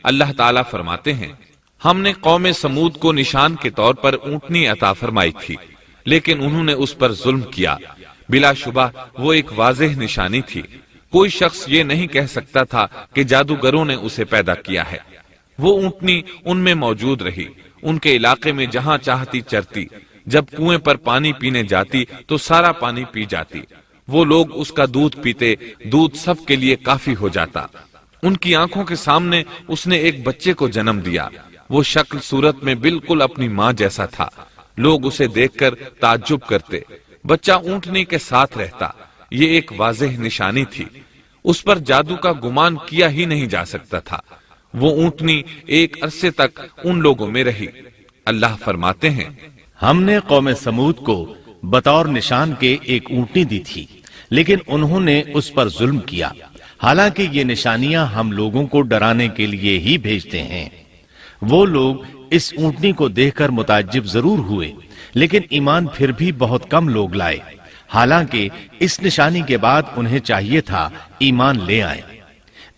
اللہ تعالیٰ فرماتے ہیں، ہم نے قوم سمود کو نشان کے طور پر اونٹنی عطا فرمائی تھی، لیکن انہوں نے اس پر ظلم کیا۔ بلا شبہ وہ ایک واضح نشانی تھی، کوئی شخص یہ نہیں کہہ سکتا تھا کہ جادوگروں نے اسے پیدا کیا ہے۔ وہ اونٹنی ان میں موجود رہی، ان کے علاقے میں جہاں چاہتی چرتی، جب کنویں پر پانی پینے جاتی تو سارا پانی پی جاتی، وہ لوگ اس کا دودھ پیتے، دودھ سب کے لیے کافی ہو جاتا۔ ان کی آنکھوں کے سامنے اس نے ایک بچے کو جنم دیا، وہ شکل صورت میں بالکل اپنی ماں جیسا تھا، لوگ اسے دیکھ کر تعجب کرتے۔ بچہ اونٹنی کے ساتھ رہتا، یہ ایک واضح نشانی تھی، اس پر جادو کا گمان کیا ہی نہیں جا سکتا تھا۔ وہ اونٹنی ایک عرصے تک ان لوگوں میں رہی۔ اللہ فرماتے ہیں، ہم نے قوم سمود کو بطور نشان کے ایک اونٹنی دی تھی، لیکن انہوں نے اس پر ظلم کیا، حالانکہ یہ نشانیاں ہم لوگوں کو ڈرانے کے لیے ہی بھیجتے ہیں۔ وہ لوگ اس اونٹنی کو دیکھ کر متعجب ضرور ہوئے، لیکن ایمان پھر بھی بہت کم لوگ لائے، حالانکہ اس نشانی کے بعد انہیں چاہیے تھا ایمان لے آئیں۔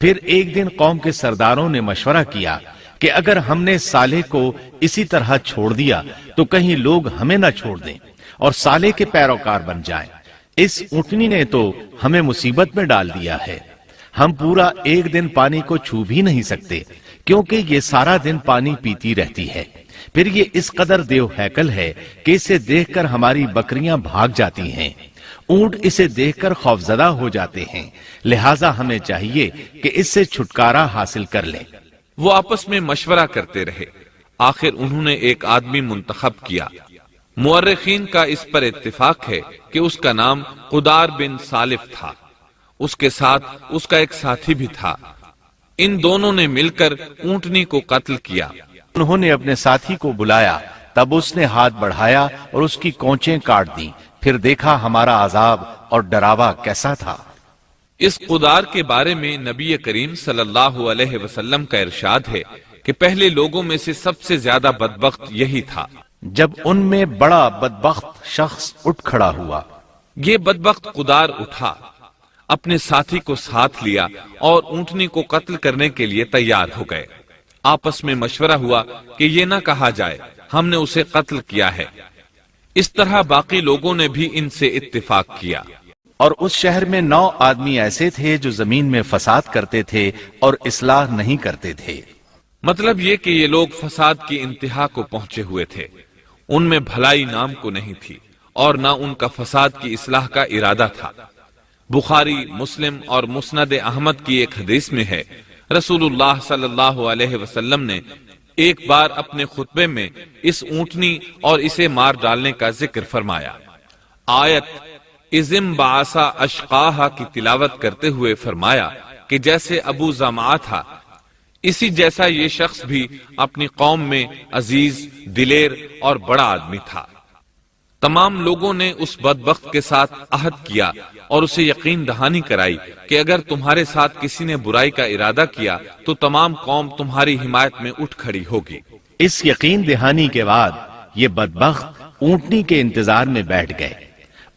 پھر ایک دن قوم کے سرداروں نے مشورہ کیا کہ اگر ہم نے صالح کو اسی طرح چھوڑ دیا تو کہیں لوگ ہمیں نہ چھوڑ دیں اور صالح کے پیروکار بن جائیں۔ اس اونٹنی نے تو ہمیں مصیبت میں ڈال دیا ہے، ہم پورا ایک دن پانی کو چھو بھی نہیں سکتے، کیونکہ یہ سارا دن پانی پیتی رہتی ہے۔ پھر یہ اس قدر دیو ہیکل ہے کہ اسے دیکھ کر ہماری بکریاں بھاگ جاتی ہیں، اونٹ اسے دیکھ کر خوفزدہ ہو جاتے ہیں، لہٰذا ہمیں چاہیے کہ اس سے چھٹکارا حاصل کر لیں۔ وہ آپس میں مشورہ کرتے رہے، آخر انہوں نے ایک آدمی منتخب کیا۔ مورخین کا اس پر اتفاق ہے کہ اس کا نام قدار بن سالف تھا، اس کے ساتھ اس کا ایک ساتھی بھی تھا۔ ان دونوں نے مل کر اونٹنی کو قتل کیا۔ انہوں نے اپنے ساتھی کو بلایا، تب اس نے ہاتھ بڑھایا اور اس کی کونچیں کاٹ دیں، پھر دیکھا ہمارا عذاب اور ڈراوا کیسا تھا۔ اس قدار کے بارے میں نبی کریم صلی اللہ علیہ وسلم کا ارشاد ہے کہ پہلے لوگوں میں سے سب سے زیادہ بدبخت یہی تھا۔ جب ان میں بڑا بدبخت شخص اٹھ کھڑا ہوا، یہ بدبخت قدار اٹھا، اپنے ساتھی کو ساتھ لیا اور اونٹنی کو قتل کرنے کے لیے تیار ہو گئے۔ آپس میں مشورہ ہوا کہ یہ نہ کہا جائے ہم نے اسے قتل کیا ہے۔ اس طرح باقی لوگوں نے بھی ان سے اتفاق کیا۔ اور اس شہر میں 9 آدمی ایسے تھے جو زمین میں فساد کرتے تھے اور اصلاح نہیں کرتے تھے۔ مطلب یہ کہ یہ لوگ فساد کی انتہا کو پہنچے ہوئے تھے، ان میں بھلائی نام کو نہیں تھی اور نہ ان کا فساد کی اصلاح کا ارادہ تھا۔ بخاری، مسلم اور مسند احمد کی ایک حدیث میں ہے، رسول اللہ صلی اللہ علیہ وسلم نے ایک بار اپنے خطبے میں اس اونٹنی اور اسے مار ڈالنے کا ذکر فرمایا۔ آیت اذم بعثا اشقاہا کی تلاوت کرتے ہوئے فرمایا کہ جیسے ابو زمعہ تھا، اسی جیسا یہ شخص بھی اپنی قوم میں عزیز، دلیر اور بڑا آدمی تھا۔ تمام لوگوں نے اس بدبخت کے ساتھ عہد کیا اور اسے یقین دہانی کرائی کہ اگر تمہارے ساتھ کسی نے برائی کا ارادہ کیا تو تمام قوم تمہاری حمایت میں اٹھ کھڑی ہوگی۔ اس یقین دہانی کے بعد یہ بدبخت اونٹنی کے انتظار میں بیٹھ گئے۔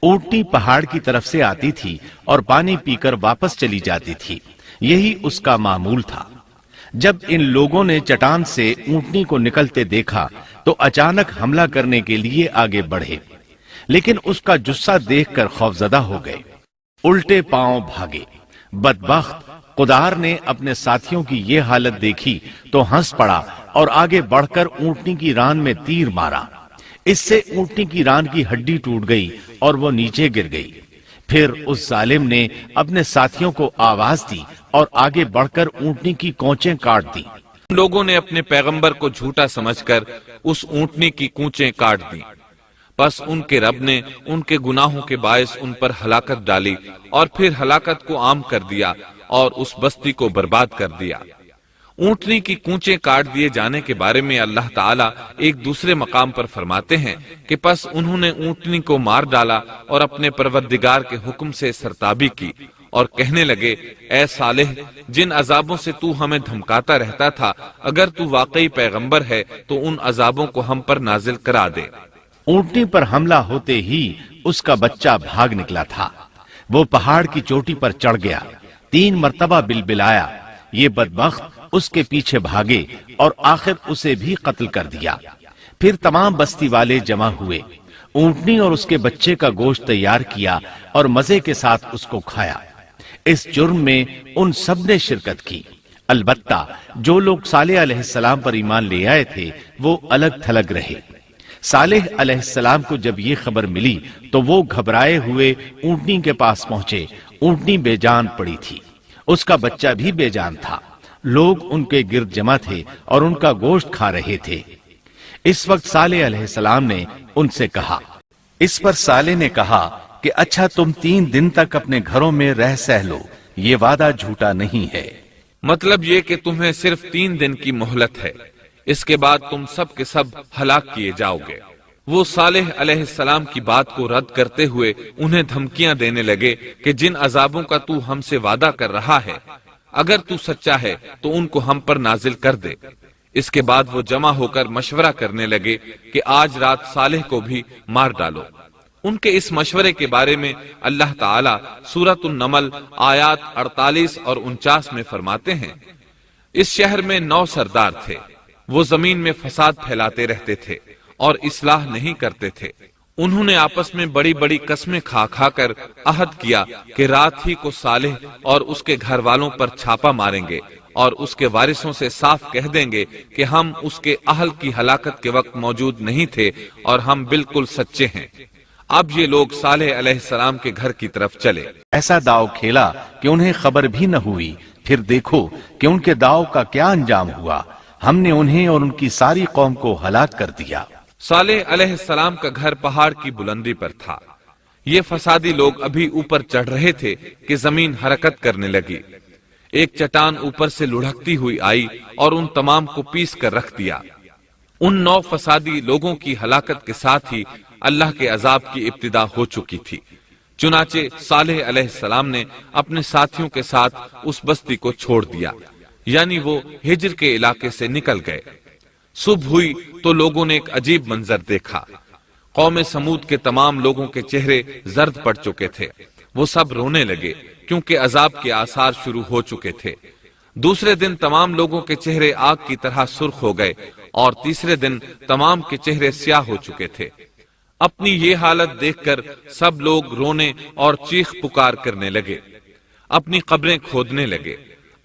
اونٹنی پہاڑ کی طرف سے آتی تھی اور پانی پی کر واپس چلی جاتی تھی، یہی اس کا معمول تھا۔ جب ان لوگوں نے چٹان سے اونٹنی کو نکلتے دیکھا تو اچانک حملہ کرنے کے لیے آگے بڑھے، لیکن اس کا جثہ دیکھ کر خوفزدہ ہو گئے، الٹے پاؤں بھاگے۔ بدبخت قدار نے اپنے ساتھیوں کی یہ حالت دیکھی تو ہنس پڑا اور آگے بڑھ کر اونٹنی کی ران میں تیر مارا۔ اس سے اونٹنی کی ران کی ہڈی ٹوٹ گئی اور وہ نیچے گر گئی۔ پھر اس ظالم نے اپنے ساتھیوں کو آواز دی اور آگے بڑھ کر اونٹنی کی کونچیں کاٹ دی۔ لوگوں نے اپنے پیغمبر کو جھوٹا سمجھ کر اس اونٹنی کی کونچیں کاٹ دی، پس ان کے رب نے ان کے گناہوں کے باعث ان پر ہلاکت ڈالی اور پھر ہلاکت کو عام کر دیا اور اس بستی کو برباد کر دیا۔ اونٹنی کی کونچیں کاٹ دیے جانے کے بارے میں اللہ تعالیٰ ایک دوسرے مقام پر فرماتے ہیں کہ پس انہوں نے اونٹنی کو مار ڈالا اور اپنے پروردگار کے حکم سے سرتابی کی اور کہنے لگے، اے صالح، جن عذابوں سے تو ہمیں دھمکاتا رہتا تھا، اگر تو واقعی پیغمبر ہے تو ان عذابوں کو ہم پر نازل کرا دے۔ اونٹنی پر حملہ ہوتے ہی اس کا بچہ بھاگ نکلا تھا۔ وہ پہاڑ کی چوٹی پر چڑھ گیا، 3 مرتبہ بلبلایا۔ یہ بدبخت اس کے پیچھے بھاگے اور آخر اسے بھی قتل کر دیا۔ پھر تمام بستی والے جمع ہوئے، اونٹنی اور اس کے بچے کا گوشت تیار کیا اور مزے کے ساتھ اس کو کھایا۔ اس جرم میں ان سب نے شرکت کی، البتہ جو لوگ صالح علیہ السلام پر ایمان لے آئے تھے وہ الگ تھلگ رہے۔ صالح علیہ السلام کو جب یہ خبر ملی تو وہ گھبرائے ہوئے اونٹنی کے پاس پہنچے۔ اونٹنی بے جان پڑی تھی، اس کا بچہ بھی بے جان تھا، لوگ ان کے گرد جمع تھے اور ان کا گوشت کھا رہے تھے۔ اس وقت صالح علیہ السلام نے ان سے کہا، اس پر صالح نے کہا کہ اچھا تم 3 دن تک اپنے گھروں میں رہ سہ لو، یہ وعدہ جھوٹا نہیں ہے۔ مطلب یہ کہ تمہیں صرف 3 دن کی مہلت ہے، اس کے بعد تم سب کے سب ہلاک کیے جاؤ گے۔ وہ صالح علیہ السلام کی بات کو رد کرتے ہوئے انہیں دھمکیاں دینے لگے کہ جن عذابوں کا تو ہم سے وعدہ کر رہا ہے، اگر تو سچا ہے تو ان کو ہم پر نازل کر دے۔ اس کے بعد وہ جمع ہو کر مشورہ کرنے لگے کہ آج رات صالح کو بھی مار ڈالو۔ ان کے اس مشورے کے بارے میں اللہ تعالیٰ سورۃ النمل آیات 48 اور 49 میں فرماتے ہیں، اس شہر میں 9 سردار تھے، وہ زمین میں فساد پھیلاتے رہتے تھے اور اصلاح نہیں کرتے تھے۔ انہوں نے آپس میں بڑی بڑی قسمیں کھا کھا کر عہد کیا کہ رات ہی کو صالح اور اس کے گھر والوں پر چھاپا ماریں گے اور اس کے وارثوں سے صاف کہہ دیں گے کہ ہم اس کے اہل کی ہلاکت کے وقت موجود نہیں تھے اور ہم بالکل سچے ہیں۔ اب یہ لوگ صالح علیہ السلام کے گھر کی طرف چلے۔ ایسا داؤ کھیلا کہ انہیں خبر بھی نہ ہوئی۔ پھر دیکھو کہ ان کے داؤ کا کیا انجام ہوا، ہم نے انہیں اور ان کی ساری قوم کو ہلاک کر دیا۔ صالح علیہ السلام کا گھر پہاڑ کی بلندی پر تھا۔ یہ فسادی لوگ ابھی اوپر چڑھ رہے تھے کہ زمین حرکت کرنے لگی۔ ایک چٹان اوپر سے لڑھکتی ہوئی آئی اور ان تمام کو پیس کر رکھ دیا۔ ان 9 فسادی لوگوں کی ہلاکت کے ساتھ ہی اللہ کے عذاب کی ابتدا ہو چکی تھی۔ چنانچہ صالح علیہ السلام نے اپنے ساتھیوں کے ساتھ اس بستی کو چھوڑ دیا، یعنی وہ ہجر کے علاقے سے نکل گئے۔ صبح ہوئی تو لوگوں نے ایک عجیب منظر دیکھا۔ قوم سمود کے تمام لوگوں کے چہرے زرد پڑ چکے تھے، وہ سب رونے لگے کیونکہ عذاب کے آثار شروع ہو چکے تھے۔ دوسرے دن تمام لوگوں کے چہرے آگ کی طرح سرخ ہو گئے اور تیسرے دن تمام کے چہرے سیاہ ہو چکے تھے۔ اپنی یہ حالت دیکھ کر سب لوگ رونے اور چیخ پکار کرنے لگے، اپنی قبریں کھودنے لگے۔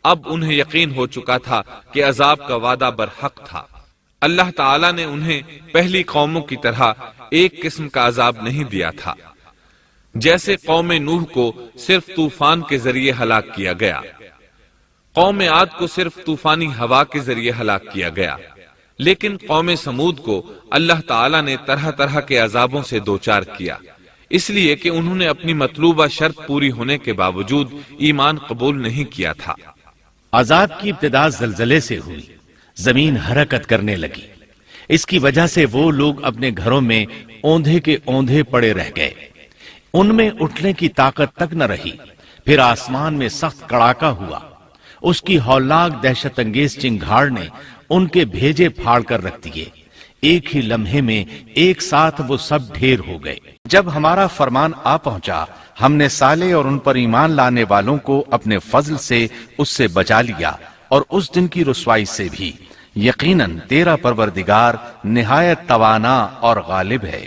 اب انہیں یقین ہو چکا تھا کہ عذاب کا وعدہ برحق تھا۔ اللہ تعالیٰ نے انہیں پہلی قوموں کی طرح ایک قسم کا عذاب نہیں دیا تھا، جیسے قوم نوح کو صرف طوفان کے ذریعے ہلاک کیا گیا، قوم عاد کو صرف طوفانی ہوا کے ذریعے ہلاک کیا گیا، لیکن قوم سمود کو اللہ تعالیٰ نے طرح طرح کے عذابوں سے دوچار کیا، اس لیے کہ انہوں نے اپنی مطلوبہ شرط پوری ہونے کے باوجود ایمان قبول نہیں کیا تھا۔ عذاب کی ابتدا زلزلے سے ہوئی، زمین حرکت کرنے لگی۔ اس کی وجہ سے وہ لوگ اپنے گھروں میں اوندھے کے اوندھے پڑے رہ گئے، ان میں اٹھنے کی طاقت تک نہ رہی۔ پھر آسمان میں سخت کڑاکا ہوا، اس کی ہولناک دہشت انگیز چنگھاڑ نے ان کے بھیجے پھاڑ کر رکھ دیے۔ ایک ہی لمحے میں ایک ساتھ وہ سب ڈھیر ہو گئے۔ جب ہمارا فرمان آ پہنچا، ہم نے صالح اور ان پر ایمان لانے والوں کو اپنے فضل سے اس سے بچا لیا اور اس دن کی رسوائی سے بھی۔ یقیناً تیرا پروردگار نہایت توانا اور غالب ہے۔